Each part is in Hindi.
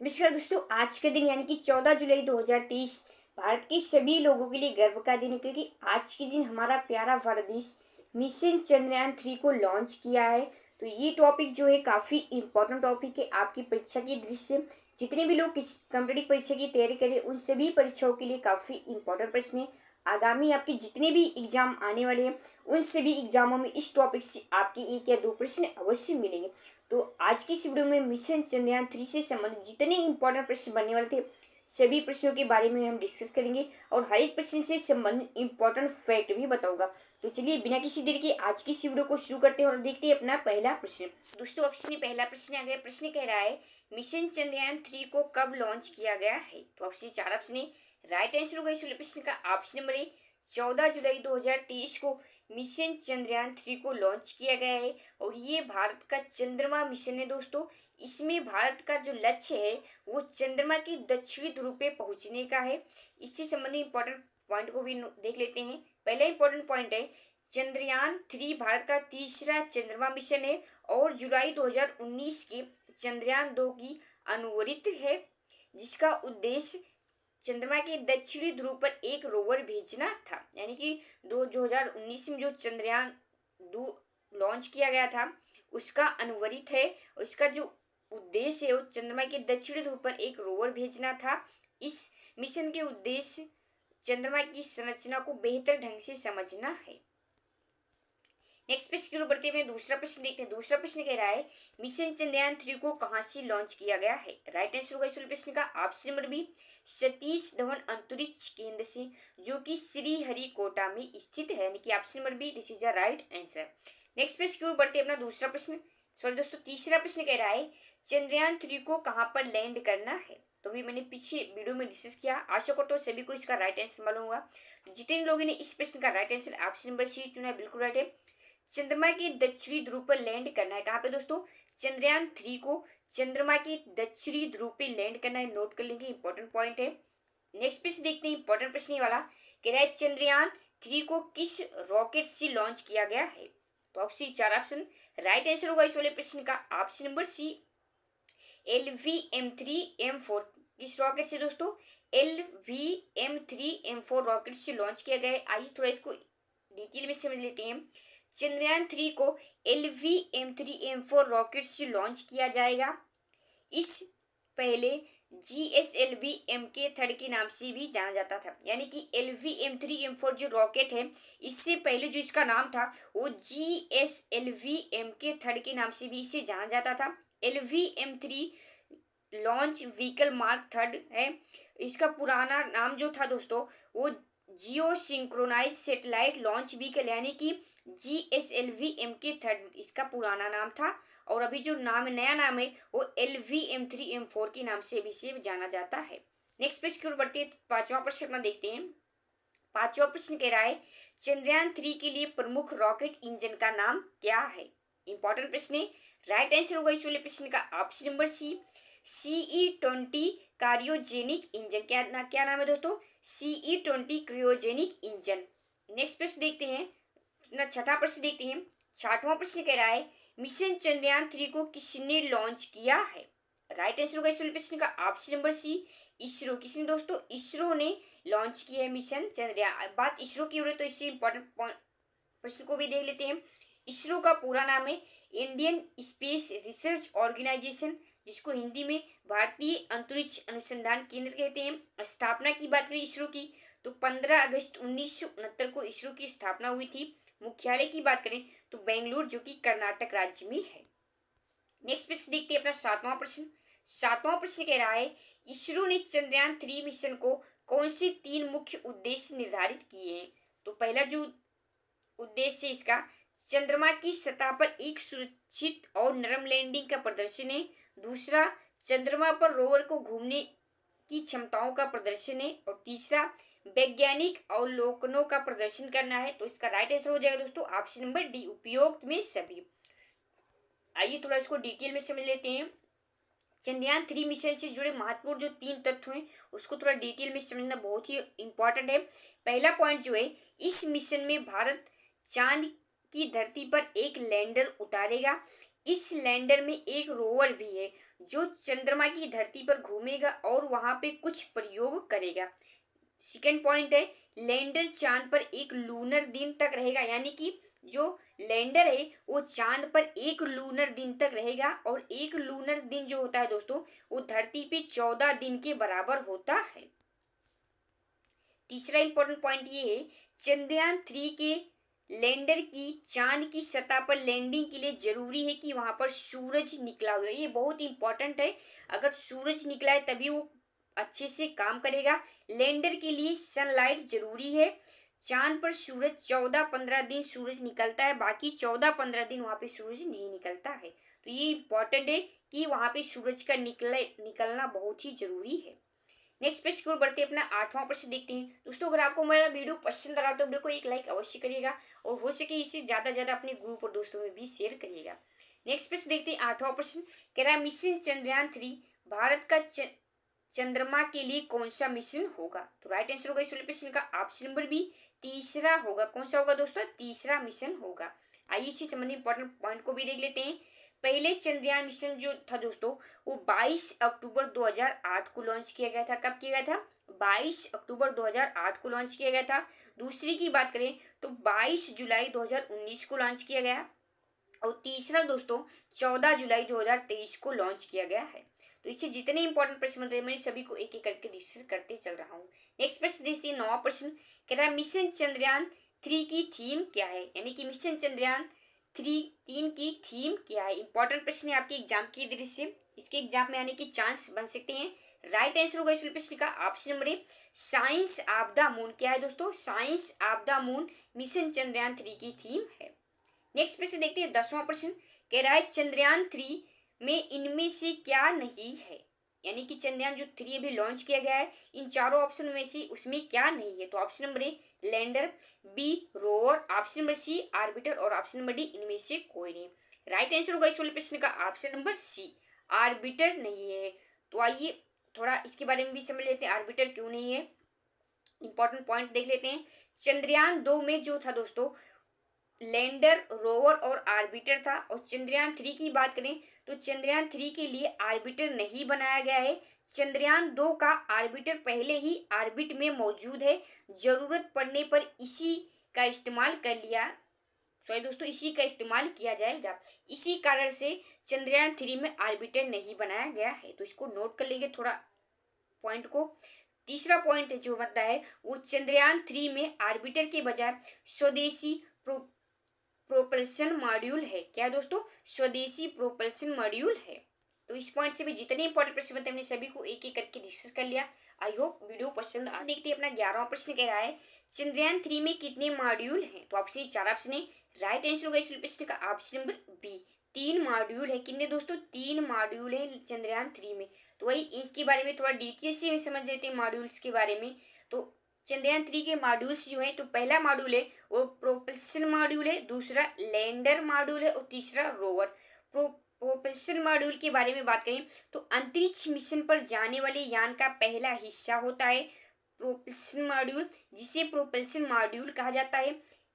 नमस्कार दोस्तों, आज के दिन यानी कि 14 जुलाई 2023 भारत के सभी लोगों के लिए गर्व का दिन है, क्योंकि आज के दिन हमारा प्यारा भारत देश मिशन चंद्रयान 3 को लॉन्च किया है। तो ये टॉपिक जो है काफ़ी इम्पोर्टेंट टॉपिक है आपकी परीक्षा की दृष्टि से। जितने भी लोग किस कॉम्पिटिटिव परीक्षा की तैयारी करें उन सभी परीक्षाओं के लिए काफ़ी इम्पोर्टेंट प्रश्न है। आगामी आपके जितने भी एग्जाम आने वाले हैं उन सभी एग्जामों में इस टॉपिक से आपके 1 या 2 प्रश्न अवश्य मिलेंगे। तो आज की इस वीडियो में मिशन चंद्रयान 3 से संबंधित जितने इंपॉर्टेंट प्रश्न बनने वाले थे सभी प्रश्नों के बारे में हम डिस्कस करेंगे और हर एक प्रश्न से संबंधित इंपॉर्टेंट फैक्ट भी बताऊंगा। तो चलिए बिना किसी देर के आज की इस वीडियो को शुरू करते हैं और देखते हैं अपना पहला प्रश्न। दोस्तों, ऑप्शन पहला प्रश्न आ गया। प्रश्न कह रहा है मिशन चंद्रयान 3 को कब लॉन्च किया गया है। तो आपसे 4 ऑप्शन है। राइट आंसर होगा इस वाले प्रश्न का ऑप्शन नंबर ए 14 जुलाई 2023 को मिशन चंद्रयान 3 को लॉन्च किया गया है और ये भारत का चंद्रमा मिशन है दोस्तों। इसमें भारत का जो लक्ष्य है वो चंद्रमा की दक्षिणी ध्रुव पे पहुंचने का है। इससे संबंधित इंपॉर्टेंट पॉइंट को भी देख लेते हैं। पहला इंपॉर्टेंट पॉइंट है चंद्रयान 3 भारत का तीसरा चंद्रमा मिशन है और जुलाई 2019 के चंद्रयान 2 की अनुवर्तित है, जिसका उद्देश्य चंद्रमा के दक्षिणी ध्रुव पर एक रोवर भेजना था। यानी कि 2019 में जो चंद्रयान 2 लॉन्च किया गया था उसका अनुवर्तित है और इसका जो उद्देश्य है वो चंद्रमा के दक्षिणी ध्रुव पर एक रोवर भेजना था। इस मिशन के उद्देश्य चंद्रमा की संरचना को बेहतर ढंग से समझना है। नेक्स्ट प्रश्न की ओर बढ़ते हुए दूसरा प्रश्न देखते हैं। दूसरा प्रश्न कह रहा है मिशन चंद्रयान 3 को कहां से लॉन्च किया गया है। राइट आंसर होगा इस प्रश्न का option number B Satish Dhawan अंतरिक्ष केंद्र से, जो कि श्रीहरिकोटा में स्थित है। यानी कि option number B this is the right answer. Next प्रश्न की ओर बढ़ते अपना दूसरा प्रश्न सॉरी दोस्तों तीसरा प्रश्न कह रहा है चंद्रयान 3 को कहां पर लैंड करना है। तो भी मैंने पीछे वीडियो में डिस्कस किया, आशा करता हूँ सभी को इसका राइट आंसर मालूम होगा। तो जितने लोगों ने इस प्रश्न का right answer option number C चुना है बिल्कुल राइट है। चंद्रमा के दक्षिणी ध्रुव पर लैंड करना है। कहाँ पे दोस्तों, चंद्रयान 3 को चंद्रमा के दक्षिणी ध्रुव पे लैंड करना है। नोट कर लेंगे, इंपॉर्टेंट पॉइंट है। नेक्स्ट प्रश्न देखते हैं, इंपॉर्टेंट प्रश्न ये वाला कह रहा है चंद्रयान 3 को किस रॉकेट से लॉन्च किया गया है। तो आपसे 4 ऑप्शन। राइट आंसर होगा इस वाले प्रश्न का ऑप्शन नंबर सी LVM3M4। किस रॉकेट से दोस्तों, LVM3M4 रॉकेट से लॉन्च किया गया है। आइए थोड़ा इसको डिटेल में समझ लेते हैं। चंद्रयान 3 को LVM3M4 रॉकेट से लॉन्च किया जाएगा। इस पहले GSLV-MK3 के नाम से भी जाना जाता था। यानी कि LVM3M4 जो रॉकेट है इससे पहले जो इसका नाम था वो GSLV-MK3 के नाम से भी इसे जाना जाता था। LVM3 लॉन्च व्हीकल मार्क 3 है। इसका पुराना नाम जो था दोस्तों वो जियो सिंक्रोनाइज सेटेलाइट लॉन्च व्हीकल यानी कि GSLV-MK3 इसका पुराना नाम था और अभी जो नया नाम है वो LVM3M4 के नाम से भी इसे जाना जाता है। नेक्स्ट प्रश्न की ओर बढ़ते हैं, पांचवा प्रश्न अपना देखते हैं। पांचवा प्रश्न कह रहा है चंद्रयान 3 के लिए प्रमुख रॉकेट इंजन का नाम क्या है। इंपॉर्टेंट प्रश्न है। राइट आंसर होगा इस वाले प्रश्न का option number C CE20 cryogenic engine. क्या नाम है दोस्तों, CE20 क्रायोजेनिक इंजन। नेक्स्ट प्रश्न देखते हैं, छठा प्रश्न देखते हैं। छठवां प्रश्न कह रहा है मिशन चंद्रयान 3 को किसने लॉन्च किया है। राइट आंसर होगा इस वाले प्रश्न का ऑप्शन नंबर सी इसरो। किसने दोस्तों, इसरो ने लॉन्च किया है मिशन चंद्रयान। बात इसरो की हो रही है तो इससे इंपॉर्टेंट प्रश्न को भी देख लेते हैं। इसरो का पूरा नाम है इंडियन स्पेस रिसर्च ऑर्गेनाइजेशन, जिसको हिंदी में भारतीय अंतरिक्ष अनुसंधान केंद्र कहते हैं। स्थापना की बात करें इसरो की तो 15 अगस्त 1969 को इसरो की स्थापना हुई थी। मुख्यालय की बात करें तो बेंगलुरु, जो कि कर्नाटक राज्य में है। नेक्स्ट प्रश्न देखते हैं अपना सातवां प्रश्न। सातवां प्रश्न कह रहा है इसरो ने चंद्रयान 3 मिशन को कौन से 3 मुख्य उद्देश्य निर्धारित किए हैं। तो पहला जो उद्देश्य है इसका चंद्रमा की सतह पर एक सुरक्षित और नरम लैंडिंग का प्रदर्शन है। दूसरा चंद्रमा पर रोवर को घूमने की क्षमताओं का प्रदर्शन है और तीसरा वैज्ञानिक अवलोकनों का प्रदर्शन करना है। तो इसका राइट आंसर हो जाएगा दोस्तों ऑप्शन नंबर डी उपयुक्त में सभी। आइए थोड़ा इसको डिटेल में समझ लेते हैं। चंद्रयान 3 मिशन से जुड़े महत्वपूर्ण जो 3 तथ्य हैं उसको थोड़ा डिटेल में समझना बहुत ही इंपॉर्टेंट है। पहला पॉइंट जो है इस मिशन में भारत चांद की धरती पर एक लैंडर उतारेगा। इस लैंडर में एक रोवर भी है जो चंद्रमा की धरती पर घूमेगा और वहां पे कुछ प्रयोग करेगा। सेकेंड पॉइंट है लैंडर चांद पर एक लूनर दिन तक रहेगा, यानी कि जो लैंडर है वो चांद पर एक लूनर दिन तक रहेगा, और एक लूनर दिन जो होता है दोस्तों वो धरती पे 14 दिन के बराबर होता है। तीसरा इंपॉर्टेंट पॉइंट ये है चंद्रयान 3 के लैंडर की चांद की सतह पर लैंडिंग के लिए जरूरी है कि वहां पर सूरज निकला हुआ है। ये बहुत इंपॉर्टेंट है, अगर सूरज निकला है तभी वो अच्छे से काम करेगा। लैंडर के लिए सनलाइट जरूरी है। चांद पर सूरज 14-15 दिन सूरज निकलता है, बाकी 14-15 दिन वहां पे सूरज नहीं निकलता है। तो ये इंपॉर्टेंट है कि वहां पे सूरज का निकलना बहुत ही जरूरी है। नेक्स्ट पेज की ओर बढ़ते अपना 8वां प्रश्न देखते हैं। दोस्तों अगर आपको मेरा वीडियो पसंद आ रहा है तो वीडियो को एक लाइक अवश्य करिएगा, और हो सके इसे ज्यादा ज्यादा अपने ग्रुप और दोस्तों में भी शेयर करिएगा। नेक्स्ट प्रश्न देखते हैं 8वां प्रश्न कह रहा है मिशन चंद्रयान 3 भारत का चंद्रमा के लिए कौन सा मिशन होगा। तो राइट आंसर होगा इस प्रश्न का ऑप्शन नंबर बी, तीसरा होगा। कौन सा होगा दोस्तों, तीसरा मिशन होगा। आइए इसी संबंधित इंपॉर्टेंट पॉइंट को भी देख लेते हैं। पहले चंद्रयान मिशन जो था दोस्तों वो 22 अक्टूबर 2008 को लॉन्च किया गया था। कब किया गया था, 22 अक्टूबर 2008 को लॉन्च किया गया था। दूसरी की बात करें तो 22 जुलाई 2019 को लॉन्च किया गया, और तीसरा दोस्तों 14 जुलाई 2023 को लॉन्च किया गया है। तो इससे जितने इंपॉर्टेंट प्रश्न बनते हैं मैं सभी को एक एक करके डिस्कस करते चल रहा हूँ। नेक्स्ट प्रश्न देखिए 9वां प्रश्न कह रहा है मिशन चंद्रयान 3 की थीम क्या है, यानी कि मिशन चंद्रयान 3 की थीम क्या है। इंपॉर्टेंट प्रश्न है आपके एग्जाम की दृष्टि से, इसके एग्जाम में आने के चांस बन सकते हैं। राइट आंसर होगा इस प्रश्न का option number A, science of the moon. क्या है दोस्तों, science of the moon mission Chandrayaan 3 की थीम है। नेक्स्ट प्रश्न देखते हैं 10वां प्रश्न कह रहा है चंद्रयान 3 में इनमें से क्या नहीं है, यानी कि चंद्रयान जो 3 अभी लॉन्च किया गया है इन चारों ऑप्शन में से उसमें क्या नहीं है। तो option number A lander, B rover, option number C orbiter, और ऑप्शन नंबर डी इनमें से कोई नहीं। राइट आंसर होगा इस वाले प्रश्न का ऑप्शन नंबर सी, आर्बिटर नहीं है। तो आइए थोड़ा इसके बारे में भी समझ लेते हैं आर्बिटर क्यों नहीं है। इंपॉर्टेंट पॉइंट देख लेते हैं। चंद्रयान 2 में जो था दोस्तों लैंडर, रोवर और आर्बिटर था, और चंद्रयान 3 की बात करें तो चंद्रयान 3 के लिए आर्बिटर नहीं बनाया गया है। चंद्रयान 2 का आर्बिटर पहले ही ऑर्बिट में मौजूद है, जरूरत पड़ने पर इसी का इस्तेमाल कर लिया सॉरी दोस्तों इसी का इस्तेमाल किया जाएगा। इसी कारण से चंद्रयान 3 में आर्बिटर नहीं बनाया गया है। तो इसको नोट कर लेंगे थोड़ा पॉइंट को। तीसरा पॉइंट जो बनता है वो चंद्रयान 3 में आर्बिटर के बजाय स्वदेशी प्रोपल्शन मॉड्यूल है। क्या दोस्तों, स्वदेशी प्रोपल्शन मॉड्यूल है। तो इस पॉइंट से भी जितने इंपॉर्टेंट प्रश्न बनते हैं हमने सभी को एक एक करके डिस्कस कर लिया। आई होप वीडियो पसंद आ। देखते हैं अपना 11वां प्रश्न कह रहा है चंद्रयान 3 में कितने मॉड्यूल हैं। तो ऑप्शन 4 ऑप्शन है। राइट आंसर होगा इस प्रश्न का ऑप्शन नंबर बी, 3 मॉड्यूल है। कितने दोस्तों, 3 मॉड्यूल है चंद्रयान 3 में। तो वही इसके बारे में थोड़ा डिटेल से समझ लेते हैं मॉड्यूल्स के बारे में। तो चंद्रयान 3 के मॉड्यूल्स जो है तो पहला मॉड्यूल है वो प्रोपल्शन मॉड्यूल है, दूसरा लैंडर मॉड्यूल है, और तीसरा रोवर। प्रोपल्शन मॉड्यूल के बारे में बात करें तो अंतरिक्ष मिशन पर जाने वाले यान का पहला हिस्सा होता है प्रोपल्शन मॉड्यूल, जिसे प्रोपल्शन मॉड्यूल कहा जाता है।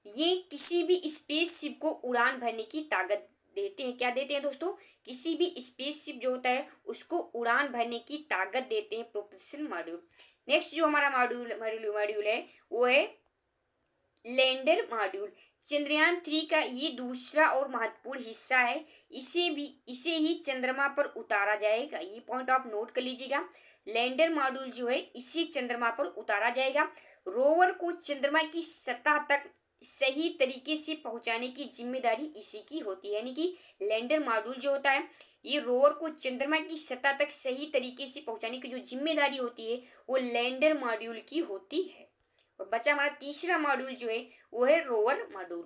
ये किसी भी स्पेसशिप को उड़ान भरने की ताकत देते हैं। क्या देते हैं दोस्तों, किसी भी स्पेसशिप जो होता है उसको उड़ान भरने की ताकत देते हैं प्रोपल्शन मॉड्यूल। नेक्स्ट जो हमारा मॉड्यूल है वो है लैंडर मॉड्यूल। चंद्रयान 3 का ये दूसरा और महत्वपूर्ण हिस्सा है। इसे ही चंद्रमा पर उतारा जाएगा। ये पॉइंट आप नोट कर लीजिएगा। लैंडर मॉड्यूल जो है इसे चंद्रमा पर उतारा जाएगा। रोवर को चंद्रमा की सतह तक सही तरीके से पहुंचाने की जिम्मेदारी इसी की होती है, यानी कि लैंडर मॉड्यूल जो होता है ये रोवर को चंद्रमा की सतह तक सही तरीके से पहुंचाने की जो जिम्मेदारी होती है वो लैंडर मॉड्यूल की होती है। और बचा हमारा तीसरा मॉड्यूल जो है वो है रोवर मॉड्यूल।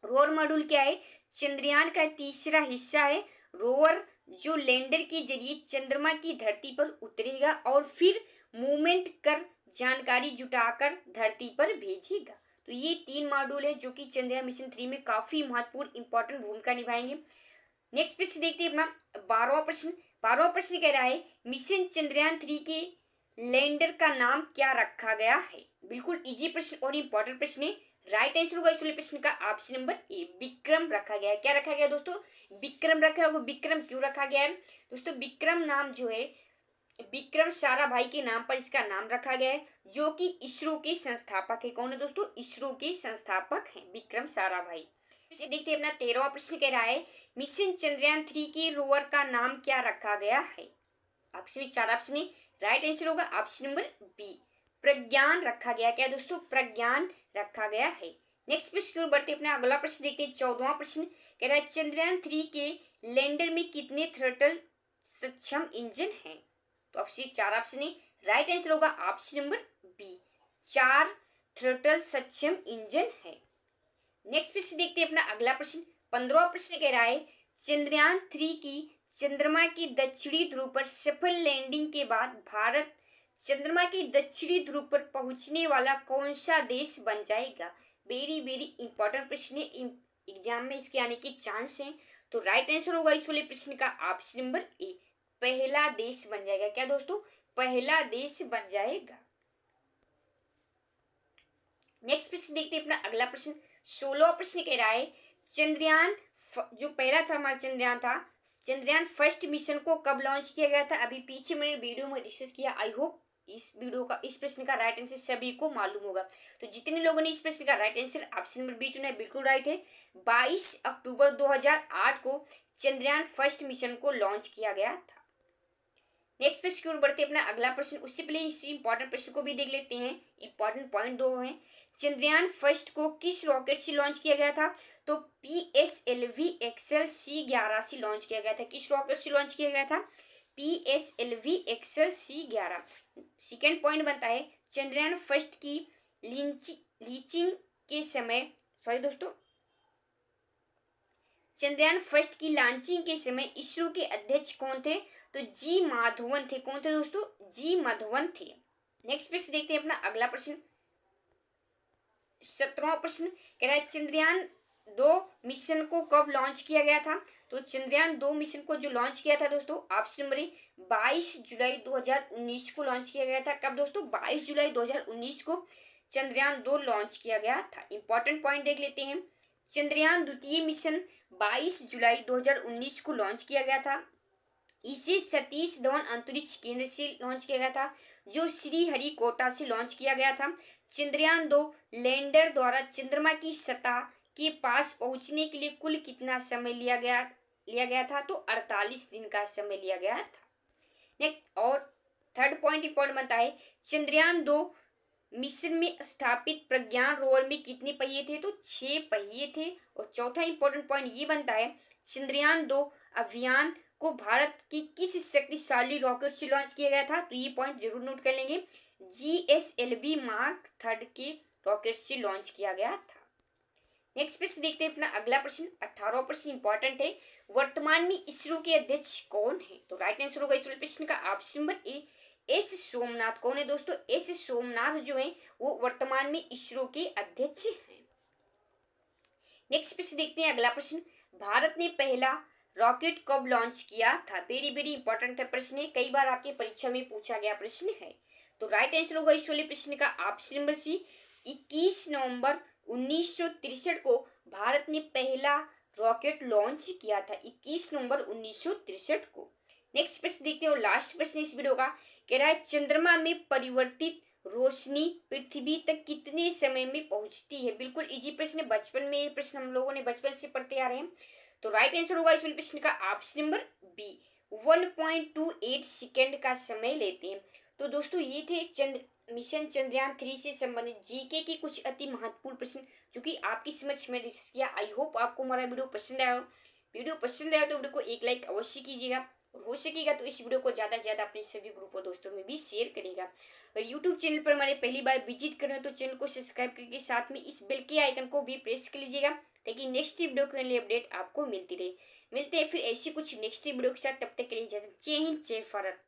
रोवर मॉड्यूल क्या है, चंद्रयान का तीसरा हिस्सा है। रोवर जो लैंडर के जरिए चंद्रमा की धरती पर उतरेगा और फिर मूवमेंट कर जानकारी जुटाकर धरती पर भेजेगा। तो ये 3 मॉड्यूल है जो कि चंद्रयान मिशन 3 में काफी महत्वपूर्ण इंपॉर्टेंट भूमिका निभाएंगे। नेक्स्ट प्रश्न देखते हैं अपना 12वां प्रश्न। 12वां प्रश्न कह रहा है मिशन चंद्रयान 3 के लैंडर का नाम क्या रखा गया है। बिल्कुल इजी प्रश्न और इंपॉर्टेंट प्रश्न है। राइट आंसर होगा इस वाले प्रश्न का ऑप्शन नंबर ए, विक्रम रखा गया है। क्या रखा गया दोस्तों? विक्रम रखा होगा। विक्रम क्यों रखा गया है दोस्तों? विक्रम नाम जो है विक्रम साराभाई के नाम पर इसका नाम रखा गया है, जो कि इसरो के संस्थापक है। कौन है दोस्तों? इसरो के संस्थापक हैं विक्रम साराभाई। इसे देखते हैं, अपना 13वां प्रश्न कह रहा है मिशन चंद्रयान 3 के रोवर का नाम क्या रखा गया है? ऑप्शन 4 ऑप्शन है। राइट आंसर होगा ऑप्शन नंबर बी, प्रज्ञान रखा गया। क्या दोस्तों? प्रज्ञान रखा गया है। नेक्स्ट प्रश्न की ओर बढ़ते अपना अगला प्रश्न देखते हैं। 14वां प्रश्न कह रहा है चंद्रयान 3 के लैंडर में कितने थ्रटल सक्षम इंजन हैं? तो ऑप्शन 4 ऑप्शन है। राइट आंसर होगा ऑप्शन नंबर बी, 4 थ्रटल सक्षम इंजन है। नेक्स्ट प्रश्न देखते हैं अपना अगला प्रश्न। 15वां प्रश्न कह रहा है चंद्रयान 3 की चंद्रमा के दक्षिणी ध्रुव पर सफल लैंडिंग के बाद भारत चंद्रमा के दक्षिणी ध्रुव पर पहुंचने वाला कौन सा देश बन जाएगा? वेरी वेरी इंपॉर्टेंट प्रश्न है, एग्जाम में इसके आने के चांस हैं। तो राइट आंसर होगा इस वाले प्रश्न का ऑप्शन नंबर ए, पहला देश बन जाएगा। क्या दोस्तों? पहला देश बन जाएगा। नेक्स्ट प्रश्न देखते हैं अपना अगला प्रश्न। 16वां प्रश्न कह रहा है चंद्रयान जो पहला था हमारा चंद्रयान था, चंद्रयान फर्स्ट मिशन को कब लॉन्च किया गया था? अभी पीछे मैंने वीडियो में डिस्कस किया। आई होप इस प्रश्न का राइट आंसर सभी को मालूम होगा। तो जितने लोगों ने इस प्रश्न का right answer option number B चुना है बिल्कुल राइट है। 22 अक्टूबर 2008 को चंद्रयान फर्स्ट मिशन को लॉन्च किया गया था। नेक्स्ट प्रश्न की ओर बढ़ते अपना अगला प्रश्न। उससे पहले इस इंपॉर्टेंट प्रश्न को भी देख लेते हैं। इंपॉर्टेंट पॉइंट 2 हैं। चंद्रयान फर्स्ट को किस रॉकेट से लॉन्च किया गया था? तो PSLV एक्सेल C11 से लॉन्च किया गया था। किस रॉकेट से लॉन्च किया गया था? PSLV Excel C11। Second point बनता है चंद्रयान फर्स्ट की लीचिंग के समय चंद्रयान फर्स्ट की लॉन्चिंग के समय इसरो के अध्यक्ष कौन थे? तो जी माधवन थे। कौन थे दोस्तों? जी माधवन थे। नेक्स्ट प्रश्न देखते हैं अपना अगला प्रश्न। 17वां प्रश्न कह रहा है चंद्रयान 2 मिशन को कब लॉन्च किया गया था? तो चंद्रयान 2 मिशन को जो लॉन्च किया था दोस्तों ऑप्शन नंबर 22 जुलाई 2019 को लॉन्च किया गया था। कब दोस्तों? 22 जुलाई 2019 को चंद्रयान 2 लॉन्च किया गया था। इंपॉर्टेंट पॉइंट देख लेते हैं। चंद्रयान द्वितीय मिशन 22 जुलाई 2019 को लॉन्च किया गया था। इसे सतीश धवन अंतरिक्ष केंद्र से लॉन्च किया गया था, जो श्रीहरिकोटा से लॉन्च किया गया था। चंद्रयान 2 लैंडर द्वारा चंद्रमा की सतह के पास पहुंचने के लिए कुल कितना समय लिया गया था? तो 48 दिन का समय लिया गया था। नेक्स्ट और थर्ड पॉइंट इंपॉर्टेंट बनता है चंद्रयान 2 मिशन में स्थापित प्रज्ञान रोवर में कितने पहिए थे? तो 6 पहिए थे। और चौथा इंपॉर्टेंट पॉइंट ये बनता है चंद्रयान 2 अभियान को भारत की किस शक्तिशाली रॉकेट से लॉन्च किया गया था? तो ये पॉइंट जरूर नोट कर लेंगे। GSLV मार्क 3 के रॉकेट से लॉन्च किया गया था। नेक्स्ट प्रश्न देखते हैं अपना अगला प्रश्न। 18वां प्रश्न इंपॉर्टेंट है। वर्तमान में इसरो के अध्यक्ष कौन है? तो राइट आंसर होगा इस प्रश्न का ऑप्शन नंबर ए, एस सोमनाथ। कौन है दोस्तों? एस सोमनाथ जो है वो वर्तमान में इसरो के अध्यक्ष हैं। नेक्स्ट प्रश्न देखते हैं अगला प्रश्न। भारत ने पहला रॉकेट कब लॉन्च किया था? वेरी वेरी इंपॉर्टेंट प्रश्न है, कई बार आपकी परीक्षा में पूछा गया प्रश्न है। तो राइट आंसर होगा इस वाले प्रश्न का ऑप्शन नंबर सी, 21 नवंबर 1963 को भारत ने पहला रॉकेट लॉन्च किया था। 21 नवंबर 1963 को। नेक्स्ट प्रश्न देखते हैं और लास्ट प्रश्न इस वीडियो का कह रहा है चंद्रमा में परिवर्तित रोशनी पृथ्वी तक कितने समय में पहुंचती है? बिल्कुल इजी प्रश्न है, बचपन में ये प्रश्न हम लोगों ने बचपन से पढ़ते आ रहे हैं। तो राइट आंसर होगा इस प्रश्न का ऑप्शन नंबर बी, 1.28 सेकेंड का समय लेते हैं। तो दोस्तों ये थे मिशन चंद्रयान 3 से संबंधित जीके के कुछ अति महत्वपूर्ण प्रश्न जो कि आपकी समझ में डिस्कस किया। आई होप आपको हमारा वीडियो पसंद आया हो। वीडियो पसंद आया तो वीडियो को एक लाइक अवश्य कीजिएगा और हो सकेगा तो इस वीडियो को ज़्यादा से ज़्यादा अपने सभी ग्रुप और दोस्तों में भी शेयर करेगा। और यूट्यूब चैनल पर हमारे पहली बार विजिट कर रहे हो तो चैनल को सब्सक्राइब करके साथ में इस बेल के आइकन को भी प्रेस कर लीजिएगा ताकि नेक्स्ट वीडियो के लिए अपडेट आपको मिलती रहे। मिलते हैं फिर ऐसी कुछ नेक्स्ट वीडियो के साथ, तब तक के लिए जय हिंद जय भारत।